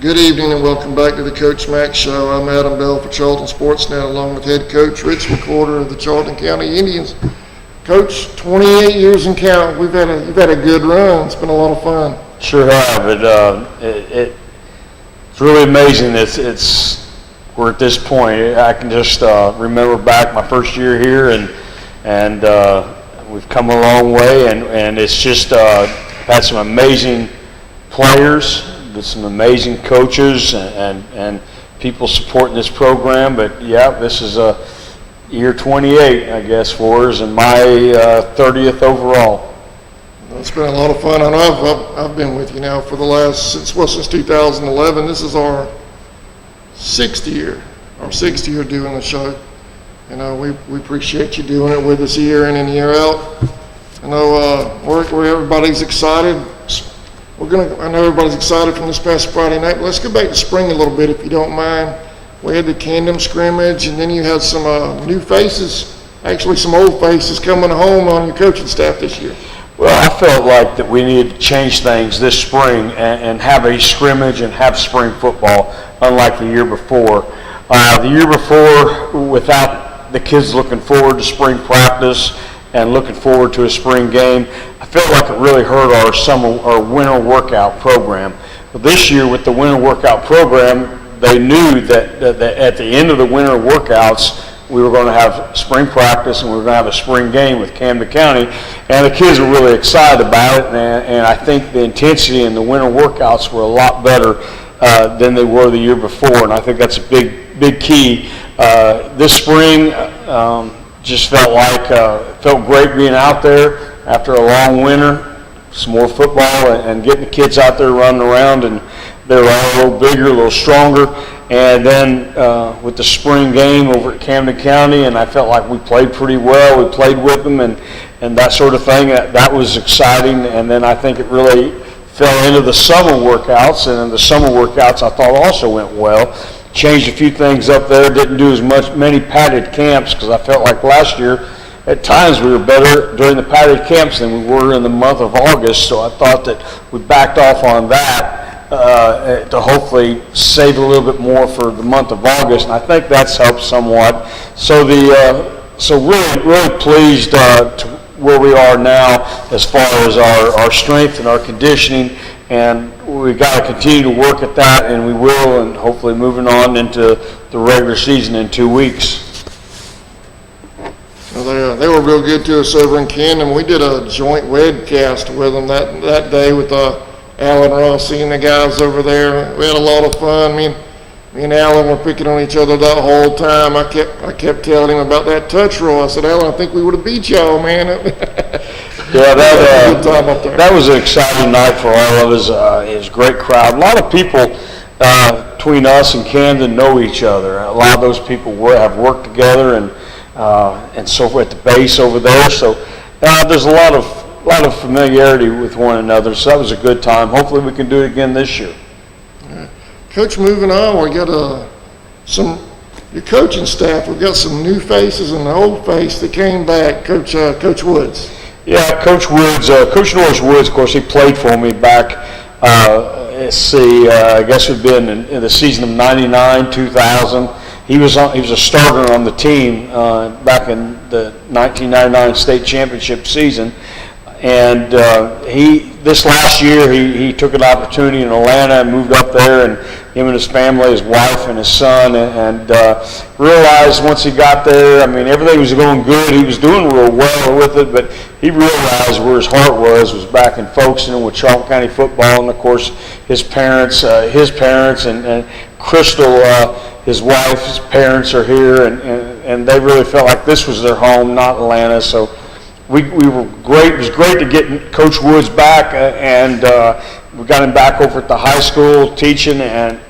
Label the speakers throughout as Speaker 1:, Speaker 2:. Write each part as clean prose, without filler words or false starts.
Speaker 1: Good evening and welcome back to the Coach Mack Show. I'm Adam Bell for Charlton Sportsnet along with head coach Rich McWhorter of the Charlton County Indians. Coach, 28 years in count. You've had a good run. It's been a lot of fun.
Speaker 2: Sure have. It's really amazing. We're at this point. I can just remember back my first year here, and we've come a long way, and it's just had some amazing players, with some amazing coaches, and people supporting this program. But yeah, this is year 28, I guess, for us, and my 30th overall.
Speaker 1: It's been a lot of fun. I know I've been with you now for since 2011. This is our sixth year doing the show. You know, we appreciate you doing it with us year in and year out. I know everybody's excited. I know everybody's excited from this past Friday night, but let's go back to spring a little bit if you don't mind. We had the Camden scrimmage, and then you had some new faces, actually some old faces coming home on your coaching staff this year.
Speaker 2: Well, I felt like that we needed to change things this spring and have a scrimmage and have spring football, unlike the year before. The year before, without the kids looking forward to spring practice and looking forward to a spring game, I felt like it really hurt our winter workout program. But this year, with the winter workout program, they knew that at the end of the winter workouts, we were going to have spring practice and we were going to have a spring game with Camden County, and the kids were really excited about it, and I think the intensity in the winter workouts were a lot better than they were the year before, and I think that's a big key. This spring just felt great being out there after a long winter, some more football and getting the kids out there running around, and they're all a little bigger, a little stronger. And then with the spring game over at Camden County, and I felt like we played pretty well. We played with them and that sort of thing. That was exciting. And then I think it really fell into the summer workouts, and the summer workouts I thought also went well. Changed a few things up there. Didn't do many padded camps, because I felt like last year at times we were better during the padded camps than we were in the month of August. So I thought that we backed off on that to hopefully save a little bit more for the month of August, and I think that's helped somewhat. So really pleased to where we are now as far as our strength and our conditioning, and we got to continue to work at that, and we will, and hopefully moving on into the regular season in 2 weeks.
Speaker 1: Well, they were real good to us over in Camden. We did a joint webcast with them that day with Alan Rossi and the guys over there. We had a lot of fun. Me and Alan were picking on each other that whole time. I kept telling him about that touch rule. I said, Alan, I think we would have beat y'all, man.
Speaker 2: Yeah, that was an exciting night for all of us. It was a great crowd. A lot of people between us and Camden know each other. A lot of those people have worked together and so forth at the base over there. So there's a lot of familiarity with one another, so that was a good time. Hopefully we can do it again this year.
Speaker 1: Coach, moving on, we got your coaching staff. We've got some new faces and an old face that came back. Coach Woods.
Speaker 2: Yeah, Coach Woods, Coach Norris Woods, of course, he played for me back, I guess it would have been in the season of 99, 2000. He was a starter on the team back in the 1999 state championship season. And this last year, he took an opportunity in Atlanta and moved up there, and him and his family, his wife and his son, and realized once he got there, everything was going good. He was doing real well with it, but he realized where his heart was back in Folkestone with Charlton County football, and of course his parents and Crystal, his wife's parents are here, and they really felt like this was their home, not Atlanta. So we were great. It was great to get Coach Woods back, and we got him back over at the high school teaching, and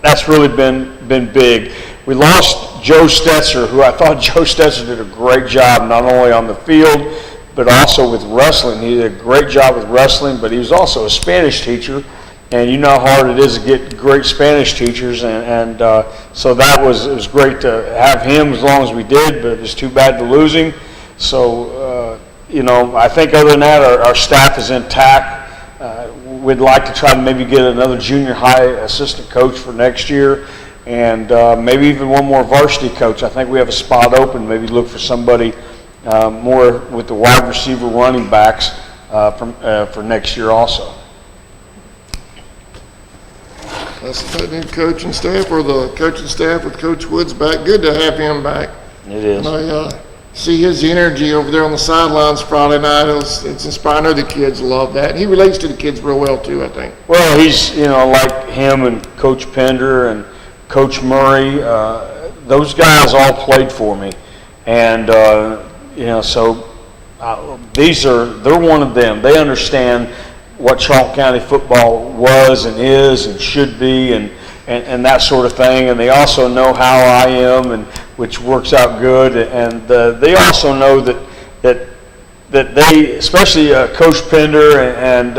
Speaker 2: that's really been big. We lost Joe Stetzer, who I thought Joe Stetzer did a great job, not only on the field, but also with wrestling. He did a great job with wrestling, but he was also a Spanish teacher, and you know how hard it is to get great Spanish teachers, and so it was great to have him as long as we did, but it was too bad to lose him. So, I think other than that, our staff is intact. we'd like to try to maybe get another junior high assistant coach for next year, and maybe even one more varsity coach. I think we have a spot open. Maybe look for somebody more with the wide receiver running backs for next year also.
Speaker 1: That's the new coaching staff, or the coaching staff with Coach Woods back. Good to have him back.
Speaker 2: It is.
Speaker 1: And I see his energy over there on the sidelines Friday night. It's inspiring. I know the kids love that. He relates to the kids real well too, I think.
Speaker 2: Well, he's, like him and Coach Pender and Coach Murray, those guys all played for me. And, so they're one of them. They understand what Charlton County football was and is and should be and that sort of thing. And they also know how I am, and which works out good. And they also know that they, especially Coach Pender and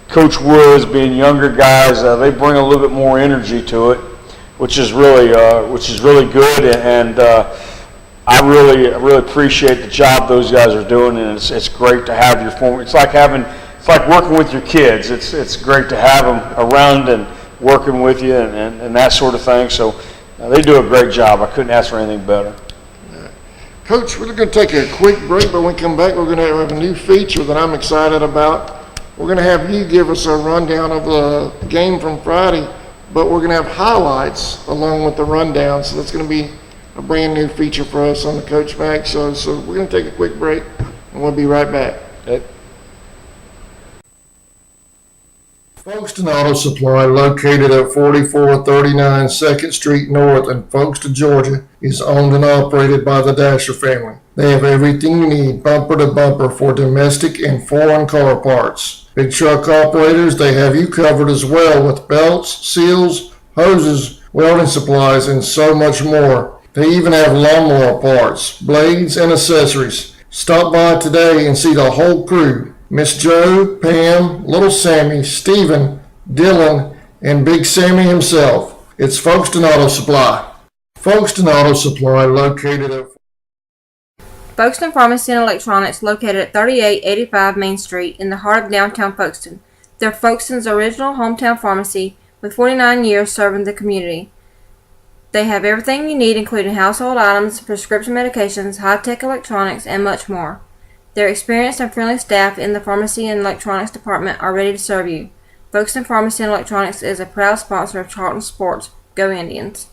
Speaker 2: Coach Woods, being younger guys, they bring a little bit more energy to it, which is really good. And I really appreciate the job those guys are doing, and it's great to have your former. It's like working with your kids. It's great to have them around and working with you and that sort of thing. So they do a great job. I couldn't ask for anything better.
Speaker 1: Coach, we're going to take a quick break, but when we come back, we're going to have a new feature that I'm excited about. We're going to have you give us a rundown of the game from Friday, but we're going to have highlights along with the rundown. So that's going to be a brand new feature for us on the Coach Mac Show. So we're going to take a quick break, and we'll be right back.
Speaker 2: Okay.
Speaker 1: Folkestone Auto Supply, located at 4439 2nd Street North in Folkestone, Georgia, is owned and operated by the Dasher family. They have everything you need, bumper to bumper, for domestic and foreign car parts. Big truck operators, they have you covered as well with belts, seals, hoses, welding supplies, and so much more. They even have lawnmower parts, blades, and accessories. Stop by today and see the whole crew. Miss Joe, Pam, Little Sammy, Stephen, Dylan, and Big Sammy himself. It's Folkestone Auto Supply. Folkestone Auto Supply, located at
Speaker 3: Folkestone Pharmacy and Electronics, located at 3885 Main Street in the heart of downtown Folkestone. They're Folkestone's original hometown pharmacy with 49 years serving the community. They have everything you need, including household items, prescription medications, high-tech electronics, and much more. Their experienced and friendly staff in the pharmacy and electronics department are ready to serve you. Folkestone Pharmacy and Electronics is a proud sponsor of Charlton Sports. Go Indians!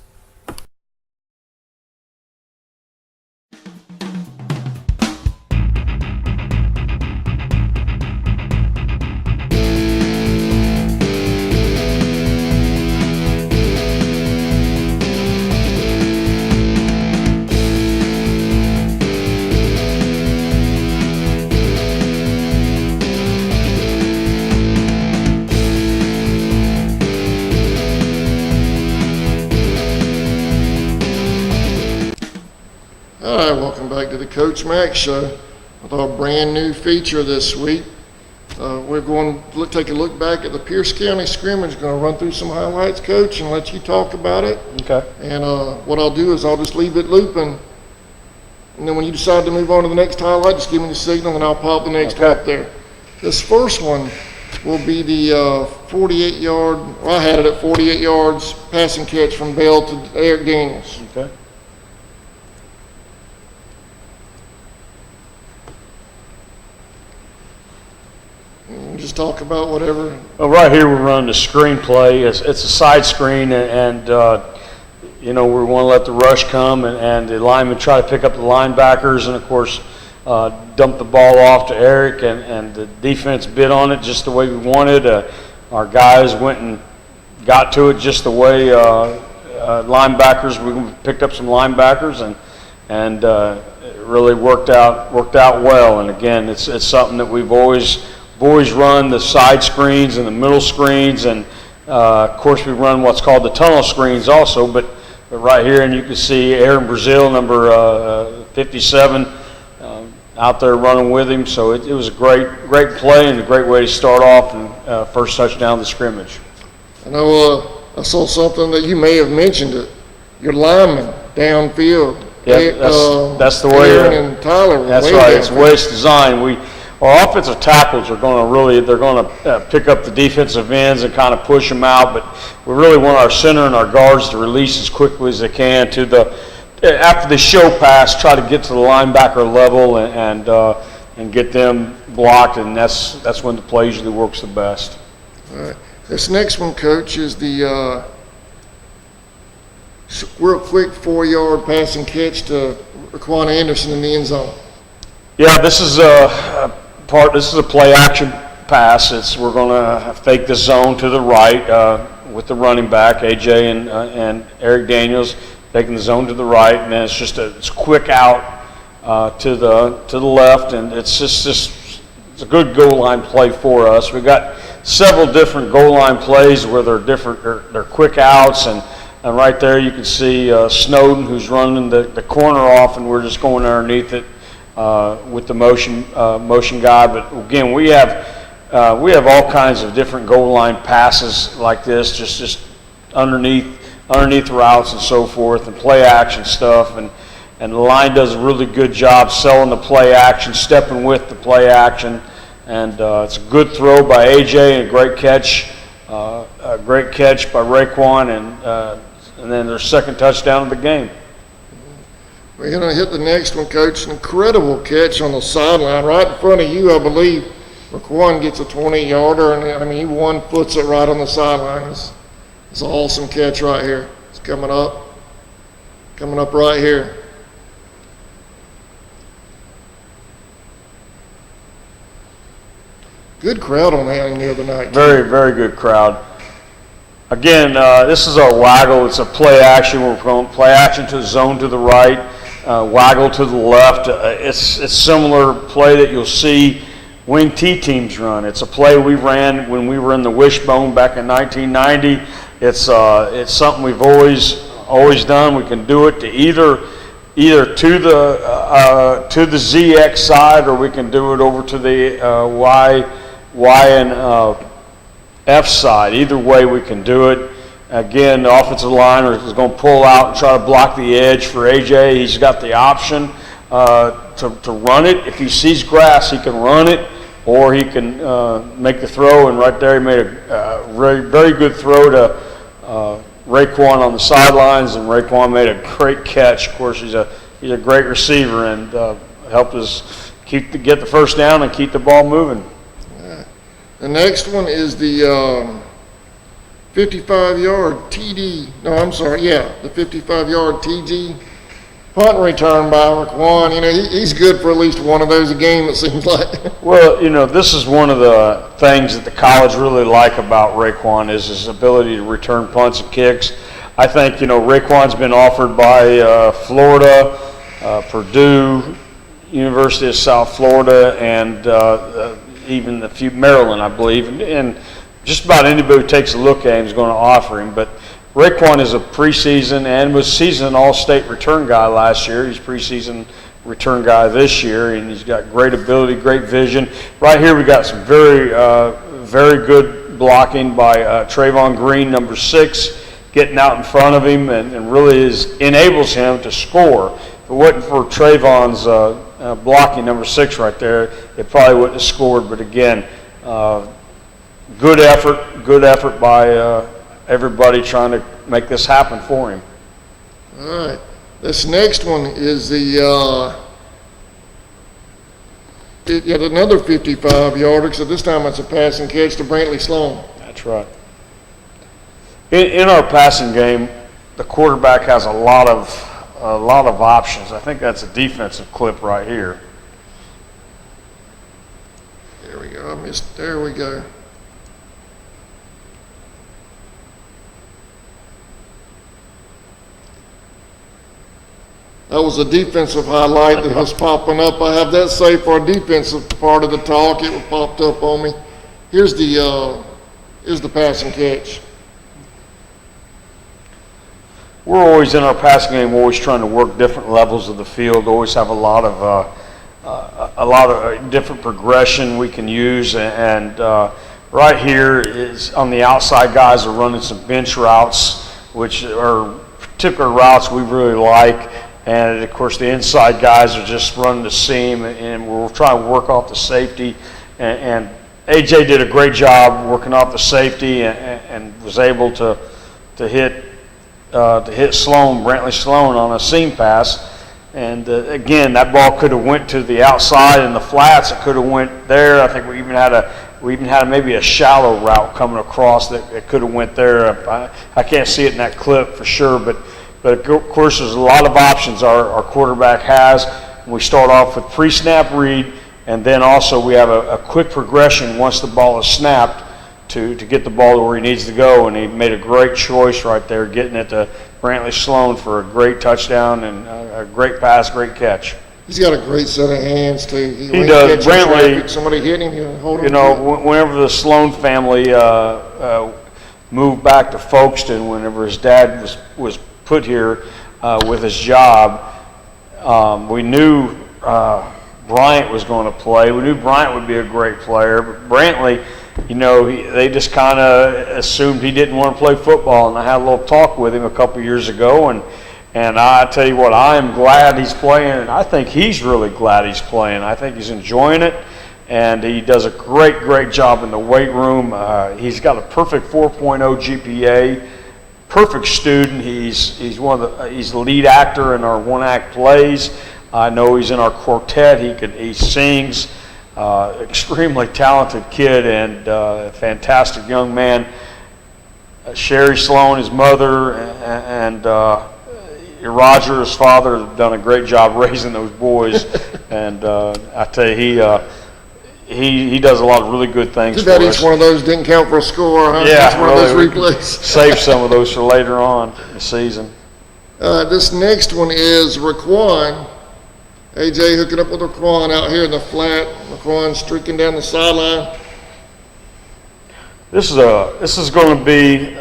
Speaker 1: All right, welcome back to the Coach Mac Show with our brand new feature this week. We're going to take a look back at the Pierce County scrimmage. Going to run through some highlights, Coach, and let you talk about it.
Speaker 2: Okay.
Speaker 1: And what I'll do is I'll just leave it looping, and then when you decide to move on to the next highlight, just give me the signal, and I'll pop the next up there. This first one will be the 48-yard. Well, I had it at 48 yards passing catch from Bell to Eric Daniels.
Speaker 2: Okay.
Speaker 1: Just talk about whatever.
Speaker 2: Well, right here we're running the screenplay. It's a side screen, and we want to let the rush come, and the linemen try to pick up the linebackers, and of course dump the ball off to Eric, and the defense bid on it just the way we wanted. Our guys went and got to it just the way linebackers. We picked up some linebackers, and it really worked out well. And again, it's something that we've always run, the side screens and the middle screens, and of course we run what's called the tunnel screens also, but right here, and you can see Aaron Brazil, number 57, out there running with him. So it was a great play and a great way to start off and first touchdown of the scrimmage.
Speaker 1: I know I saw something that you may have mentioned it. Your linemen downfield.
Speaker 2: Yeah, that's the way.
Speaker 1: Aaron and Tyler.
Speaker 2: That's right. It's the way it's designed. our offensive tackles are going to pick up the defensive ends and kind of push them out, but we really want our center and our guards to release as quickly as they can after the show pass, try to get to the linebacker level and get them blocked, and that's when the play usually works the best.
Speaker 1: All right. This next one, Coach, is the real quick 4-yard passing catch to Raquan Anderson in the end zone.
Speaker 2: Yeah, this is a play action pass. We're going to fake the zone to the right with the running back AJ and Eric Daniels taking the zone to the right, and then it's a quick out to the left, and it's a good goal line play for us. We've got several different goal line plays where they're quick outs, and right there you can see Snowden, who's running the corner off, and we're just going underneath it with the motion guy. But again, we have all kinds of different goal line passes like this, just underneath routes and so forth, and play action stuff, and the line does a really good job selling the play action, stepping with the play action, and it's a good throw by AJ and a great catch by Raquan, and then their second touchdown of the game.
Speaker 1: We're going to hit the next one, Coach. An incredible catch on the sideline right in front of you, I believe. Raquan gets a 20-yarder, and he one-foots it right on the sideline. It's an awesome catch right here. It's coming up right here. Good crowd on that the other night.
Speaker 2: Very, very good crowd. Again, this is our waggle. It's a play action. We're going play action to the zone to the right, waggle to the left. It's similar play that you'll see wing T teams run. It's a play we ran when we were in the wishbone back in 1990. It's something we've always done. We can do it to either to the ZX side, or we can do it over to the Y and F side. Either way we can do it. Again, the offensive line is going to pull out and try to block the edge for AJ. He's got the option to run it. If he sees grass, he can run it, or he can make the throw. And right there, he made a very, very good throw to Raquan on the sidelines, and Raquan made a great catch. Of course, he's a great receiver, and helped us get the first down and keep the ball moving.
Speaker 1: The next one is the 55-yard TD. No, I'm sorry. Yeah, the 55-yard TD punt return by Raquan. He's good for at least one of those a game, it seems like.
Speaker 2: Well, this is one of the things that the college really like about Raquan is his ability to return punts and kicks. I think, Raquan's been offered by Florida, Purdue, University of South Florida, and even a few Maryland, I believe, and just about anybody who takes a look at him is going to offer him. But Raquan is a preseason and was season All-State return guy last year. He's preseason return guy this year, and he's got great ability, great vision. Right here we got some very, very good blocking by Trayvon Green, number 6, getting out in front of him, and really enables him to score. If it wasn't for Trayvon's blocking, number 6 right there, it probably wouldn't have scored. But again, good effort by everybody trying to make this happen for him.
Speaker 1: All right. This next one is another 55-yarder, so this time it's a passing catch to Brantley Sloan.
Speaker 2: That's right. In our passing game, the quarterback has a lot of options. I think that's a defensive clip right here.
Speaker 1: There we go. There we go. That was a defensive highlight that was popping up. I have that saved for our defensive part of the talk. It popped up on me. Here's the passing catch.
Speaker 2: We're always in our passing game. We're always trying to work different levels of the field. Always have a lot of different progression we can use. And right here is on the outside, guys are running some bench routes, which are particular routes we really like. And of course, the inside guys are just running the seam, and we're trying to work off the safety. And AJ did a great job working off the safety, and was able to hit Sloan, Brantley Sloan, on a seam pass. And again, that ball could have went to the outside in the flats. It could have went there. I think we even had maybe a shallow route coming across that it could have went there. I can't see it in that clip for sure, but of course there's a lot of options our quarterback has. We start off with pre-snap read, and then also we have a quick progression once the ball is snapped to get the ball to where he needs to go. And he made a great choice right there, getting it to Brantley Sloan for a great touchdown and a great pass, great catch.
Speaker 1: He's got a great set of hands too.
Speaker 2: He does. Brantley,
Speaker 1: somebody hit him, he'll hold him.
Speaker 2: You know, whenever the Sloan family moved back to Folkestone, whenever his dad was put here with his job, we knew Bryant was going to play. We knew Bryant would be a great player, but Brantley, you know, they just kind of assumed he didn't want to play football. And I had a little talk with him a couple years ago, and I tell you what, I am glad he's playing, and I think he's really glad he's playing. I think he's enjoying it, and he does a great job in the weight room. He's got a perfect 4.0 GPA, perfect student. He's the lead actor in our one-act plays. I know he's in our quartet. He sings. Extremely talented kid and fantastic young man. Sherry Sloan, his mother, and Roger, his father, have done a great job raising those boys. And I tell you, he does a lot of really good things for us.
Speaker 1: Each one of those didn't count for a score, huh?
Speaker 2: Yeah,
Speaker 1: each one of those replays.
Speaker 2: Save some of those for later on in the season.
Speaker 1: This next one is Raquan. AJ hooking up with Raquan out here in the flat. Raquan streaking down the sideline.
Speaker 2: This is going to be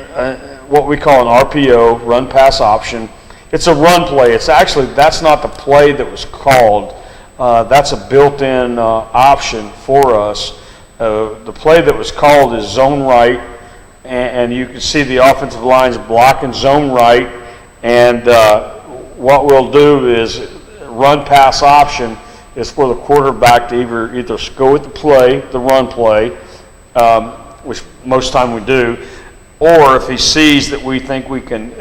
Speaker 2: what we call an RPO, run pass option. It's a run play. That's not the play that was called. That's a built-in option for us. The play that was called is zone right, and you can see the offensive line's blocking zone right. And what we'll do is run pass option is for the quarterback to either go with the run play, which most time we do, or if he sees that we think we can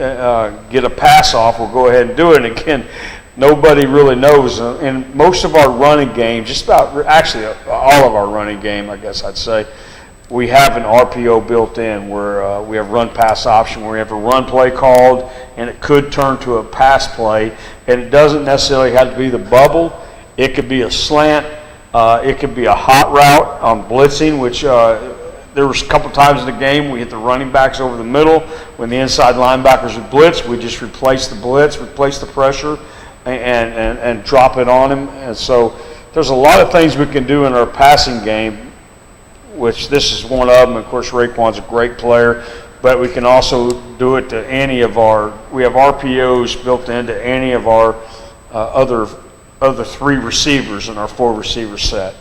Speaker 2: get a pass off, we'll go ahead and do it. And again, nobody really knows. In most of our running game, just about actually all of our running game, I guess I'd say, we have an RPO built in where we have run pass option where we have a run play called, and it could turn to a pass play. And it doesn't necessarily have to be the bubble. It could be a slant. It could be a hot route on blitzing, which there was a couple times in the game we hit the running backs over the middle. When the inside linebackers would blitz, we just replace the blitz, replace the pressure, and drop it on him. And so there's a lot of things we can do in our passing game, which this is one of them. Of course, Raquan's a great player, but we can also do it to any of we have RPOs built into any of our other three receivers in our four receiver set.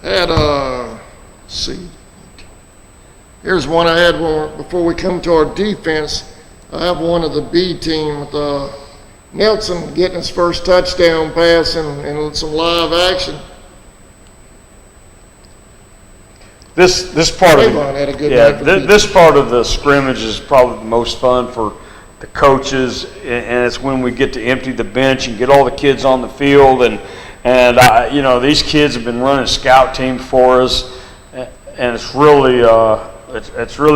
Speaker 1: Let's see. Here's one I had before we come to our defense. I have one of the B team with Nelson getting his first touchdown pass and some live action.
Speaker 2: This part of this part of the scrimmage is probably the most fun for the coaches, and it's when we get to empty the bench and get all the kids on the field, and you know, these kids have been running scout team for us, and it's really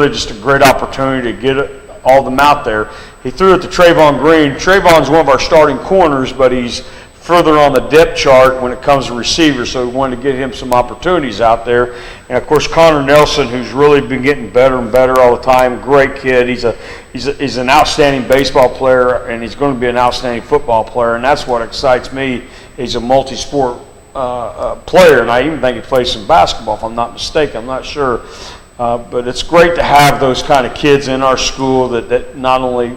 Speaker 2: just a great opportunity to get all of them out there. He threw it to Trayvon Green. Trayvon's one of our starting corners, but he's further on the depth chart when it comes to receivers, so we wanted to get him some opportunities out there. And of course, Connor Nelson, who's really been getting better and better all the time, great kid. He's an outstanding baseball player, and he's going to be an outstanding football player, and that's what excites me. He's a multi-sport player, and I even think he plays some basketball, if I'm not mistaken. I'm not sure. But it's great to have those kind of kids in our school that not only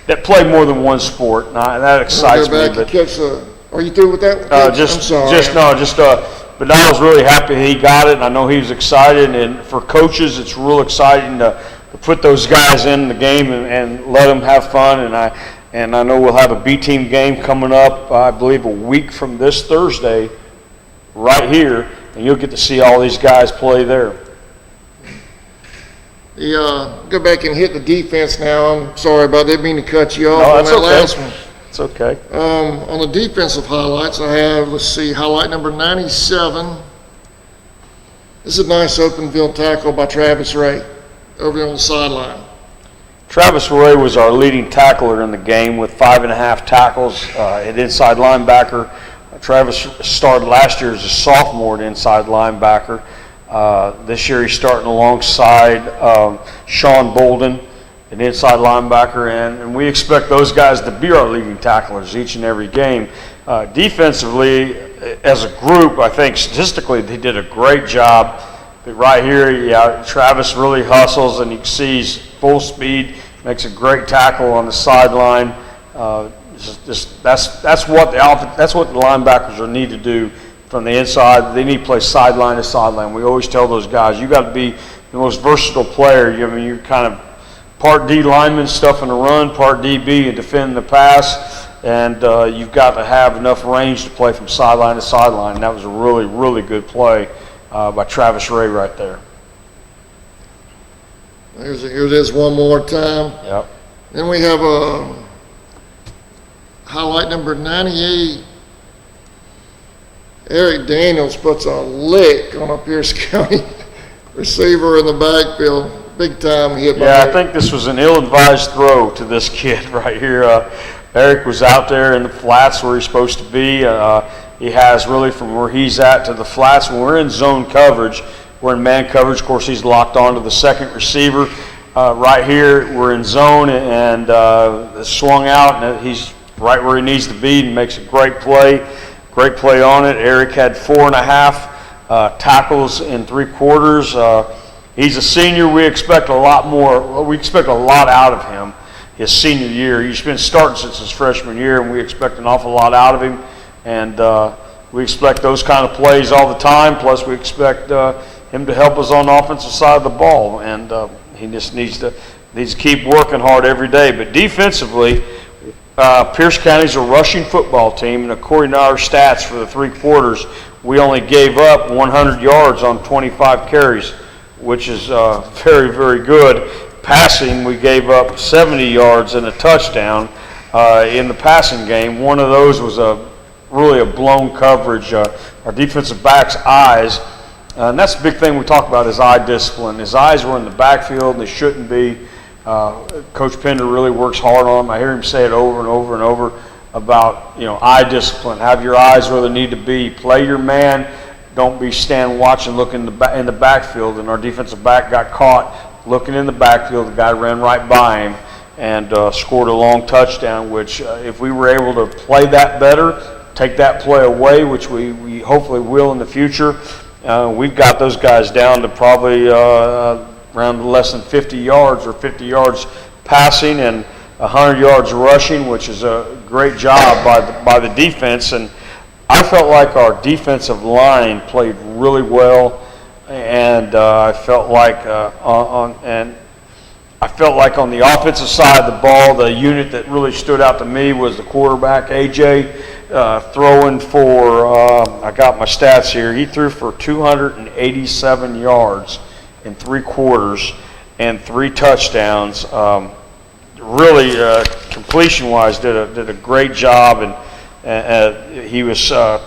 Speaker 2: that play more than one sport. That excites me.
Speaker 1: Are you through with that?
Speaker 2: I'm sorry. But I was really happy he got it, and I know he was excited. And for coaches, it's real exciting to put those guys in the game and let them have fun. And And I know we'll have a B-team game coming up, I believe, a week from this Thursday, right here, and you'll get to see all these guys play there.
Speaker 1: Go back and hit the defense now. I'm sorry about that, mean to cut you off
Speaker 2: No,
Speaker 1: on
Speaker 2: that's
Speaker 1: that
Speaker 2: okay.
Speaker 1: last one.
Speaker 2: It's okay.
Speaker 1: On the defensive highlights, I have, let's see, highlight number 97. This is a nice open field tackle by Travis Ray over there on the sideline.
Speaker 2: Travis Ray was our leading tackler in the game with 5.5 tackles at inside linebacker. Travis started last year as a sophomore at inside linebacker. This year he's starting alongside Shawn Bolden, an inside linebacker, and we expect those guys to be our leading tacklers each and every game. Defensively, as a group, I think statistically they did a great job. But right here, Travis really hustles and he sees full speed, makes a great tackle on the sideline. That's what the linebackers need to do from the inside. They need to play sideline to sideline. We always tell those guys, you got to be the most versatile player. You're kind of part D lineman stuffing the run, part DB and defending the pass, and you've got to have enough range to play from sideline to sideline. And that was a really, really good play by Travis Ray right there.
Speaker 1: Here it is one more time.
Speaker 2: Yep.
Speaker 1: Then we have a highlight number 98. Eric Daniels puts a lick on a Pierce County receiver in the backfield. Big time hit by
Speaker 2: Eric. I think this was an ill-advised throw to this kid right here. Eric was out there in the flats where he's supposed to be. He has really from where he's at to the flats. When we're in zone coverage, we're in man coverage. Of course, he's locked on to the second receiver. Right here, we're in zone and swung out, and he's right where he needs to be and makes a great play. Great play on it. Eric had 4.5 tackles in 3 quarters. He's a senior. We expect a lot more. We expect a lot out of him his senior year. He's been starting since his freshman year, and we expect an awful lot out of him. And we expect those kind of plays all the time. Plus, we expect him to help us on the offensive side of the ball. And he just needs to keep working hard every day. But defensively, Pierce County's a rushing football team, and according to our stats for the 3 quarters, we only gave up 100 yards on 25 carries, which is very, very good. Passing, we gave up 70 yards and a touchdown in the passing game. One of those was really a blown coverage. Our defensive back's eyes, and that's the big thing we talk about is eye discipline. His eyes were in the backfield, and they shouldn't be. Coach Pender really works hard on them. I hear him say it over and over and over about, eye discipline. Have your eyes where they need to be. Play your man. Don't be stand watching, looking in the backfield. And our defensive back got caught looking in the backfield. The guy ran right by him and scored a long touchdown, which if we were able to play that better, take that play away, which we hopefully will in the future, we've got those guys down to probably around less than 50 yards or 50 yards passing and 100 yards rushing, which is a great job by the defense. And I felt like our defensive line played really well, and I felt like on the offensive side of the ball, the unit that really stood out to me was the quarterback, AJ, throwing for, I got my stats here, he threw for 287 yards in 3 quarters and 3 touchdowns. Really, completion-wise, did a great job, and he was, I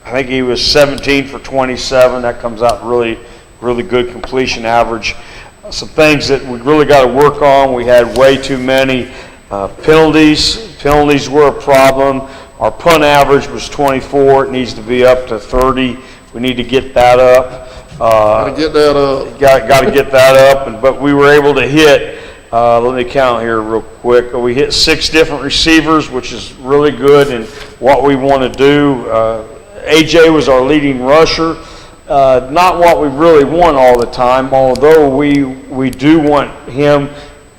Speaker 2: think he was 17 for 27. That comes out really, really good completion average. Some things that we really got to work on. We had way too many penalties. Penalties were a problem. Our punt average was 24. It needs to be up to 30. We need to get that up.
Speaker 1: Got to get that up.
Speaker 2: Got to get that up. But we were able to hit, let me count here real quick. We hit 6 different receivers, which is really good in what we want to do. AJ was our leading rusher. Not what we really want all the time, although we do want him.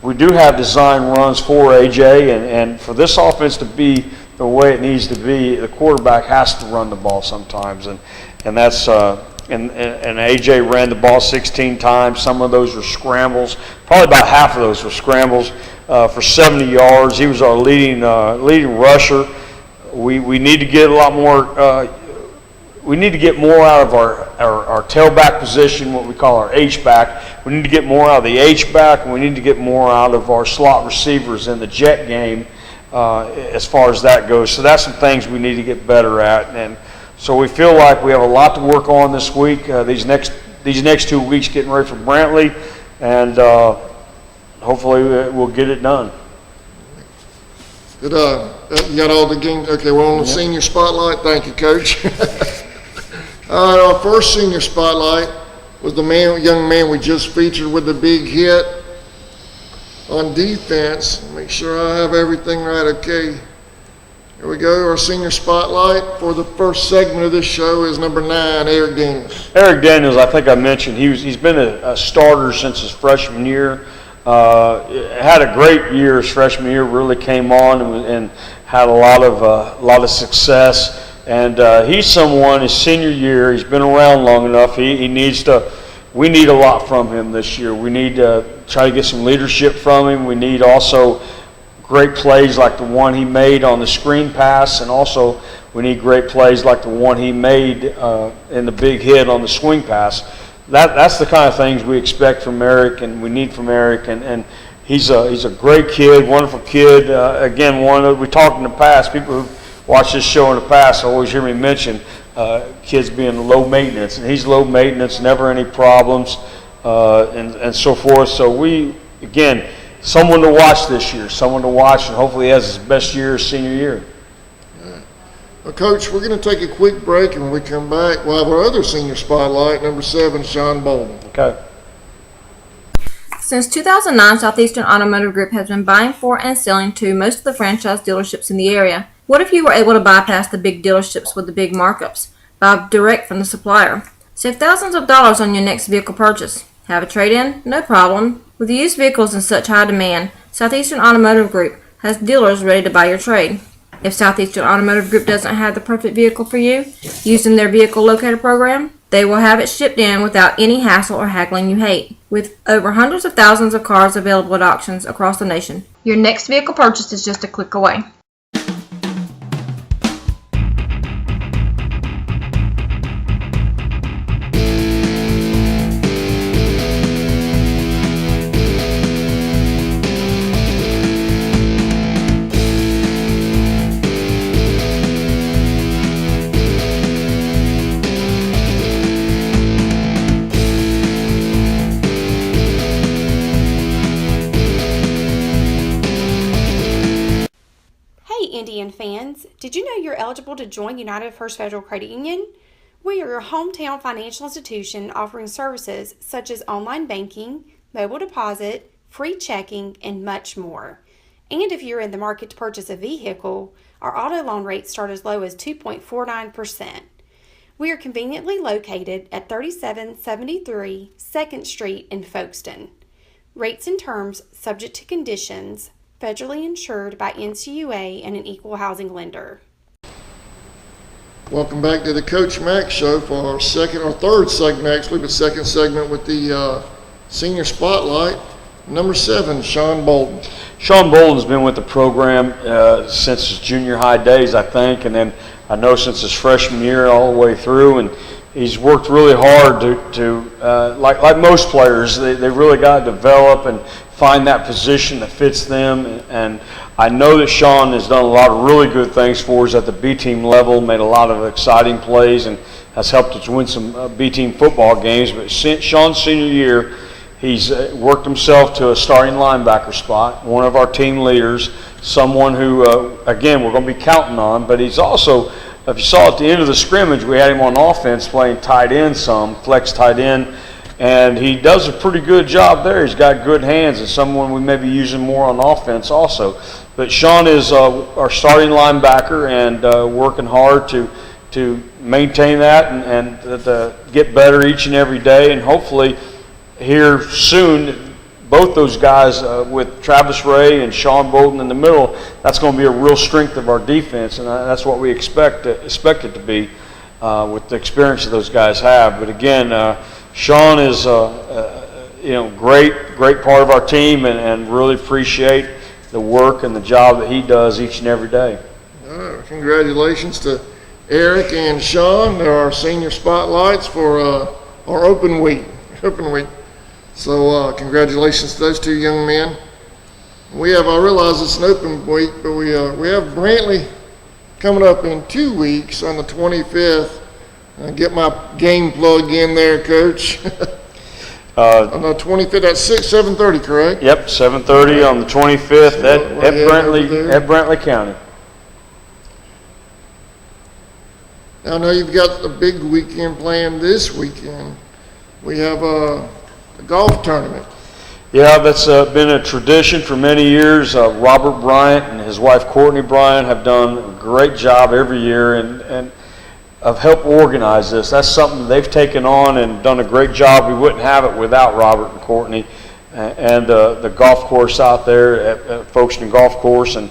Speaker 2: We do have design runs for AJ, and for this offense to be the way it needs to be, the quarterback has to run the ball sometimes, and that's and AJ ran the ball 16 times. Some of those were scrambles. Probably about half of those were scrambles. for 70 yards. He was our leading rusher. We need to get a lot more. We need to get more out of our tailback position, what we call our H-back. We need to get more out of the H-back, and we need to get more out of our slot receivers in the jet game as far as that goes. So that's some things we need to get better at. And so we feel like we have a lot to work on this week, these next 2 weeks getting ready for Brantley, and hopefully we'll get it done.
Speaker 1: Good, you got all the games? Okay, we're on the senior spotlight. Thank you, Coach. All right, our first senior spotlight was the young man we just featured with the big hit on defense. Make sure I have everything right. Okay, here we go. Our senior spotlight for the first segment of this show is number 9, Eric Daniels.
Speaker 2: Eric Daniels, I think I mentioned, he's been a starter since his freshman year. Had a great year his freshman year. Really came on and had a lot of success. And he's someone, his senior year, he's been around long enough. We need a lot from him this year. We need to try to get some leadership from him. We need also great plays like the one he made on the screen pass, and also we need great plays like the one he made in the big hit on the swing pass. That's the kind of things we expect from Eric and we need from Eric. And he's a great kid, wonderful kid. Again, we talked in the past, people who watch this show in the past always hear me mention kids being low maintenance, and he's low maintenance, never any problems, and so forth. So again, someone to watch this year, someone to watch, and hopefully he has his best year his senior year.
Speaker 1: All right. Well, Coach, we're going to take a quick break, and when we come back, we'll have our other senior spotlight, number 7, Shawn Bolden.
Speaker 2: Okay.
Speaker 3: Since 2009, Southeastern Automotive Group has been buying for and selling to most of the franchise dealerships in the area. What if you were able to bypass the big dealerships with the big markups? Buy direct from the supplier. Save thousands of dollars on your next vehicle purchase. Have a trade-in? No problem. With used vehicles in such high demand, Southeastern Automotive Group has dealers ready to buy your trade. If Southeastern Automotive Group doesn't have the perfect vehicle for you, using their vehicle locator program, they will have it shipped in without any hassle or haggling you hate. With over hundreds of thousands of cars available at auctions across the nation, your next vehicle purchase is just a click away.
Speaker 4: Indian fans, did you know you're eligible to join United First Federal Credit Union? We are your hometown financial institution offering services such as online banking, mobile deposit, free checking, and much more. And if you're in the market to purchase a vehicle, our auto loan rates start as low as 2.49%. We are conveniently located at 3773 2nd Street in Folkestone. Rates and terms subject to conditions, federally insured by NCUA and an equal housing lender.
Speaker 1: Welcome back to the Coach Mack Show for our third segment actually, but second segment with the senior spotlight. Number 7, Shawn Bolden.
Speaker 2: Shawn Bolden's been with the program since his junior high days, I think, and then I know since his freshman year all the way through, and he's worked really hard to like most players, they really got to develop and find that position that fits them. And I know that Shawn has done a lot of really good things for us at the B team level, made a lot of exciting plays, and has helped us win some B team football games. But since Shawn's senior year, he's worked himself to a starting linebacker spot, one of our team leaders, someone who, again, we're going to be counting on, but he's also, if you saw at the end of the scrimmage, we had him on offense playing tight end flex tight end, and he does a pretty good job there. He's got good hands, and someone we may be using more on offense also. But Shawn is our starting linebacker, and working hard to maintain that and to get better each and every day, and hopefully here soon, both those guys with Travis Ray and Shawn Bolden in the middle, that's going to be a real strength of our defense, and that's what we expect it to be with the experience that those guys have. But again, Shawn is great part of our team, and really appreciate the work and the job that he does each and every day.
Speaker 1: All right, congratulations to Eric and Shawn. They're our senior spotlights for our open week. So congratulations to those two young men. I realize it's an open week, but we have Brantley coming up in 2 weeks on the 25th. Get my game plug in there, Coach. On the 25th at 7:30, correct?
Speaker 2: Yep, 7:30 on the 25th at Brantley County.
Speaker 1: I know you've got a big weekend planned this weekend. We have a golf tournament.
Speaker 2: Yeah, that's been a tradition for many years. Robert Bryant and his wife Courtney Bryant have done a great job every year and have helped organize this. That's something they've taken on and done a great job. We wouldn't have it without Robert and Courtney and the golf course out there at Folkestone Golf Course. And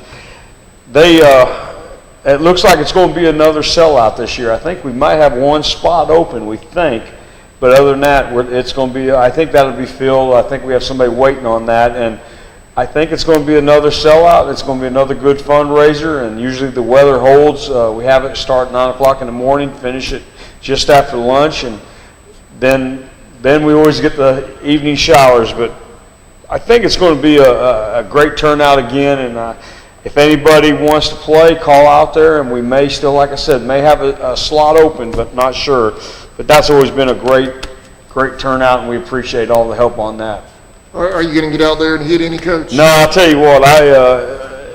Speaker 2: it looks like it's going to be another sellout this year. I think we might have one spot open, we think. But other than that, it's going to be, I think that'll be filled. I think we have somebody waiting on that. And I think it's going to be another sellout. It's going to be another good fundraiser. And usually the weather holds. We have it start 9 o'clock in the morning, finish it just after lunch. And then we always get the evening showers. But I think it's going to be a great turnout again. And if anybody wants to play, call out there. And we may still, like I said, may have a slot open, but not sure. But that's always been a great turnout, and we appreciate all the help on that.
Speaker 1: Are you going to get out there and hit any, Coach?
Speaker 2: No, I'll tell you what.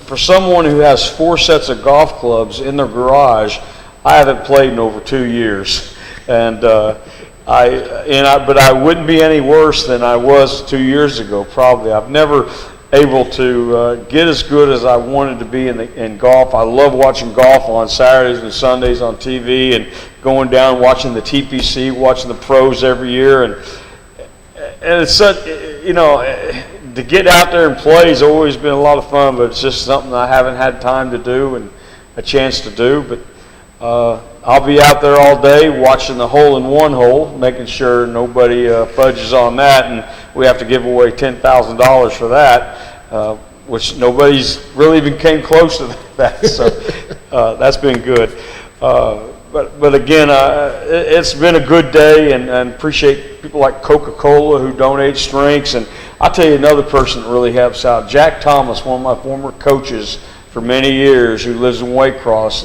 Speaker 2: For someone who has 4 sets of golf clubs in their garage, I haven't played in over 2 years, but I wouldn't be any worse than I was 2 years ago. Probably, I've never able to get as good as I wanted to be in golf. I love watching golf on Saturdays and Sundays on TV and going down watching the TPC, watching the pros every year, and it's such, to get out there and play has always been a lot of fun, but it's just something I haven't had time to do and a chance to do. But I'll be out there all day watching the hole-in-one hole, making sure nobody fudges on that, and we have to give away $10,000 for that, which nobody's really even came close to that. So that's been good. But again, it's been a good day, and appreciate people like Coca-Cola who donate drinks. And I'll tell you another person that really helps out, Jack Thomas, one of my former coaches for many years, who lives in Waycross.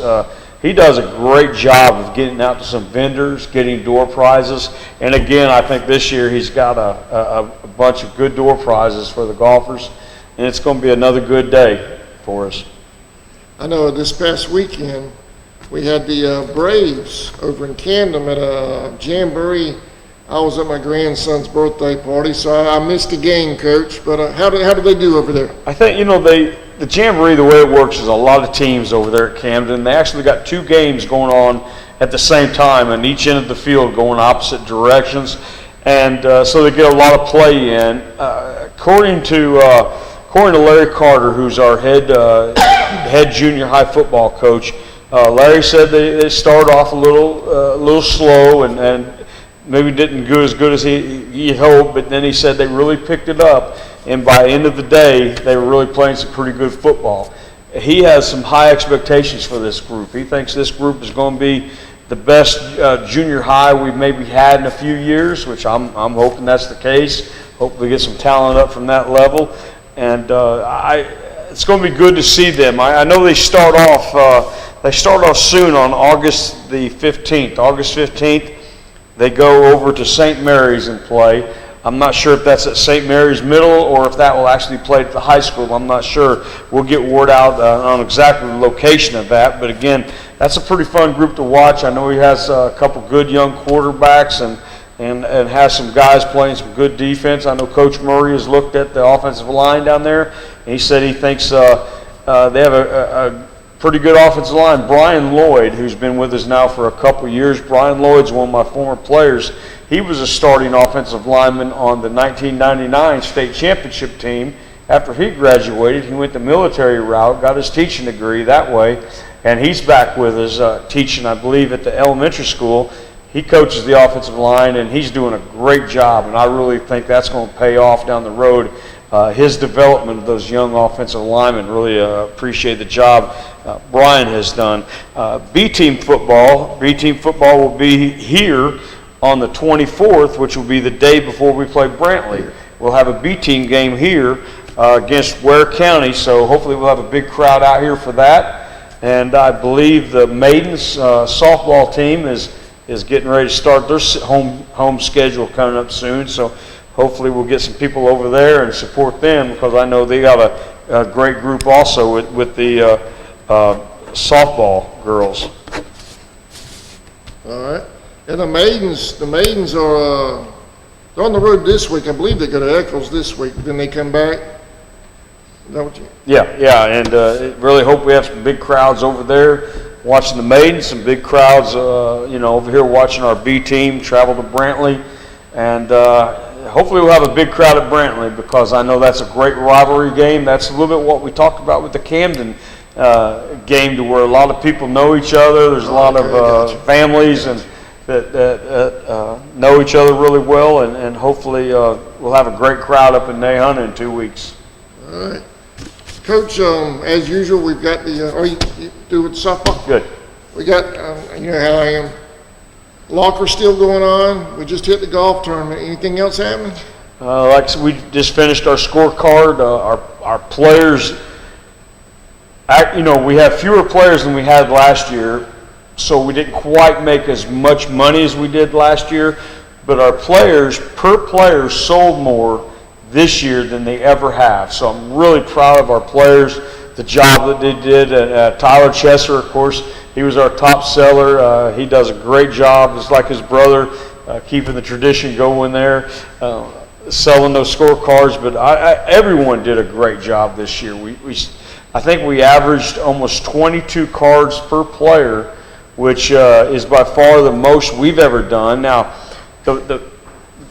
Speaker 2: He does a great job of getting out to some vendors, getting door prizes. And again, I think this year he's got a bunch of good door prizes for the golfers, and it's going to be another good day for us.
Speaker 1: I know this past weekend we had the Braves over in Camden at a jamboree. I was at my grandson's birthday party, so I missed a game, Coach. But how did they do over there?
Speaker 2: I think, the jamboree, the way it works is a lot of teams over there at Camden. They actually got 2 games going on at the same time, and each end of the field going opposite directions. And so they get a lot of play in. According to Larry Carter, who's our head junior high football coach, Larry said they started off a little slow and maybe didn't go as good as he hoped, but then he said they really picked it up, and by the end of the day, they were really playing some pretty good football. He has some high expectations for this group. He thinks this group is going to be the best junior high we've maybe had in a few years, which I'm hoping that's the case. Hopefully get some talent up from that level, and it's going to be good to see them. I know they start off soon on August the 15th. August 15th, they go over to St. Mary's and play. I'm not sure if that's at St. Mary's Middle or if that will actually play at the high school. I'm not sure. We'll get word out on exactly the location of that. But again, that's a pretty fun group to watch. I know he has a couple good young quarterbacks and has some guys playing some good defense. I know Coach Murray has looked at the offensive line down there, and he said he thinks they have a pretty good offensive line. Brian Lloyd, who's been with us now for a couple years, Brian Lloyd's one of my former players. He was a starting offensive lineman on the 1999 state championship team. After he graduated, he went the military route, got his teaching degree that way, and he's back with us teaching, I believe, at the elementary school. He coaches the offensive line, and he's doing a great job, and I really think that's going to pay off down the road his development of those young offensive linemen. Really appreciate the job Brian has done. B-team football will be here on the 24th, which will be the day before we play Brantley. We'll have a B-team game here against Ware County, so hopefully we'll have a big crowd out here for that. And I believe the Maidens softball team is getting ready to start their home schedule coming up soon, so hopefully we'll get some people over there and support them, because I know they got a great group also with the softball girls.
Speaker 1: All right. And the maidens are they're on the road this week. I believe they go to Eccles this week. Then they come back. Is that what you?
Speaker 2: Yeah, and really hope we have some big crowds over there watching the Maidens, some big crowds, over here watching our B team travel to Brantley, and hopefully we'll have a big crowd at Brantley, because I know that's a great rivalry game. That's a little bit what we talked about with the Camden game, to where a lot of people know each other. There's a lot of families and that know each other really well, and hopefully we'll have a great crowd up in Nahunta in 2 weeks.
Speaker 1: All right. Coach, as usual, we've got the, are you doing softball?
Speaker 2: Good.
Speaker 1: We got, you know how I am. Locker still going on. We just hit the golf tournament. Anything else happening?
Speaker 2: Like I said, we just finished our scorecard. Our players, we have fewer players than we had last year, so we didn't quite make as much money as we did last year, but our players, per player, sold more this year than they ever have. So I'm really proud of our players, the job that they did. Tyler Chesser, of course, he was our top seller. He does a great job, just like his brother, keeping the tradition going there, selling those scorecards. But everyone did a great job this year. I think we averaged almost 22 cards per player, which is by far the most we've ever done. Now,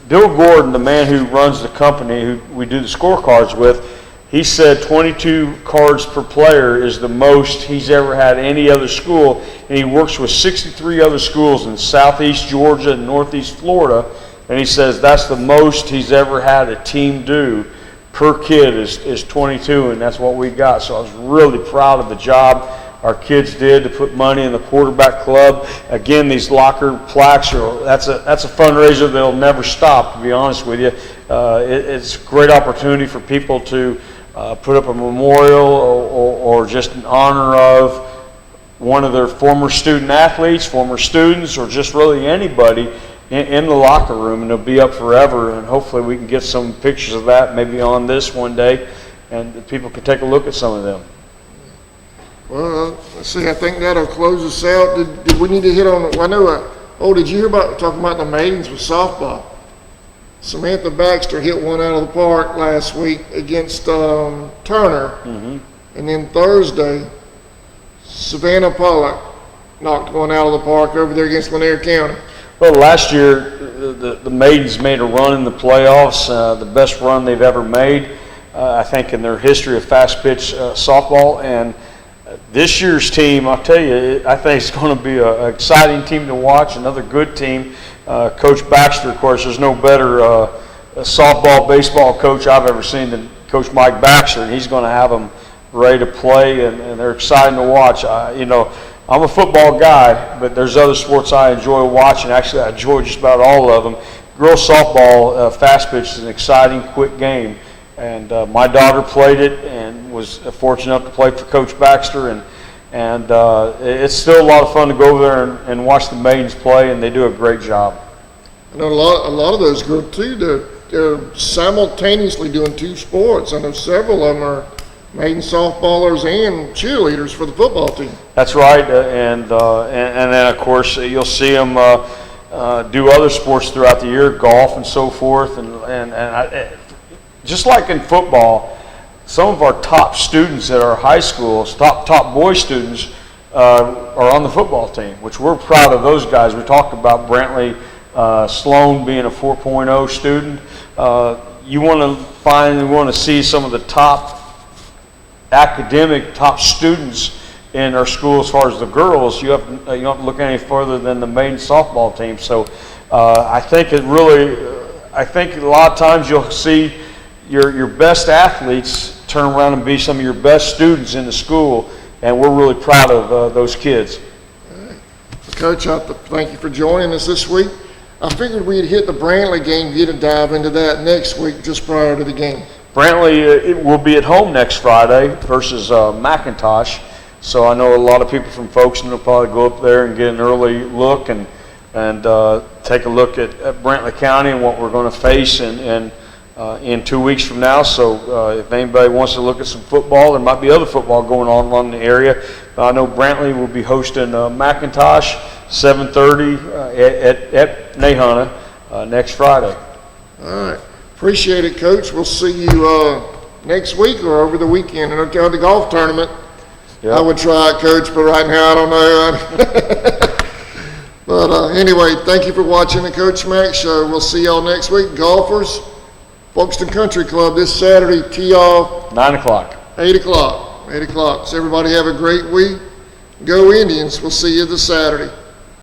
Speaker 2: Bill Gordon, the man who runs the company, who we do the scorecards with, he said 22 cards per player is the most he's ever had any other school, and he works with 63 other schools in southeast Georgia and northeast Florida, and he says that's the most he's ever had a team do per kid is 22, and that's what we got. So I was really proud of the job our kids did to put money in the quarterback club. Again, these locker plaques that's a fundraiser that'll never stop, to be honest with you. It's a great opportunity for people to put up a memorial or just in honor of one of their former student athletes, former students, or just really anybody in the locker room, and they'll be up forever. And hopefully we can get some pictures of that maybe on this one day, and people can take a look at some of them.
Speaker 1: Well, let's see. I think that'll close us out. Did we need to hit on? I know. Did you hear about talking about the maidens with softball? Samantha Baxter hit one out of the park last week against Turner, and then Thursday, Savannah Pollock knocked one out of the park over there against Lanier County.
Speaker 2: Well, last year the maidens made a run in the playoffs, the best run they've ever made, I think, in their history of fast pitch softball. And this year's team, I'll tell you, I think it's going to be an exciting team to watch, another good team. Coach Baxter, of course, there's no better softball, baseball coach I've ever seen than Coach Mike Baxter, and he's going to have them ready to play, and they're exciting to watch. I'm a football guy, but there's other sports I enjoy watching. Actually, I enjoy just about all of them. Girls softball, fast pitch is an exciting, quick game. And my daughter played it and was fortunate enough to play for Coach Baxter. And it's still a lot of fun to go over there and watch the maidens play, and they do a great job.
Speaker 1: I know a lot of those girls, too, they're simultaneously doing two sports. I know several of them are maiden softballers and cheerleaders for the football team.
Speaker 2: That's right, and then of course you'll see them do other sports throughout the year, golf and so forth, and just like in football, some of our top students at our high schools, top boy students, are on the football team, which we're proud of those guys. We talked about Brantley Sloan being a 4.0 student. You want to see some of the top academic top students in our school as far as the girls. You don't have to look any further than the maiden softball team. So I think a lot of times you'll see your best athletes turn around and be some of your best students in the school, and we're really proud of those kids.
Speaker 1: Coach, I thank you for joining us this week. I figured we'd hit the Brantley game, get a dive into that next week just prior to the game.
Speaker 2: Brantley it will be at home next Friday versus McIntosh, so I know a lot of people from Folkestone will probably go up there and get an early look and take a look at Brantley County and what we're going to face in 2 weeks from now. So if anybody wants to look at some football, there might be other football going on around the area. I know Brantley will be hosting McIntosh 7:30 at Nahana next Friday.
Speaker 1: All right. Appreciate it, Coach. We'll see you next week or over the weekend at the golf tournament.
Speaker 2: Yep.
Speaker 1: I would try it, Coach, but right now I don't know. But anyway, thank you for watching the Coach Mack Show. We'll see y'all next week. Golfers, Folkestone Country Club this Saturday, tee off
Speaker 2: 9 o'clock.
Speaker 1: 8 o'clock. 8 o'clock. So everybody have a great week. Go Indians. We'll see you this Saturday.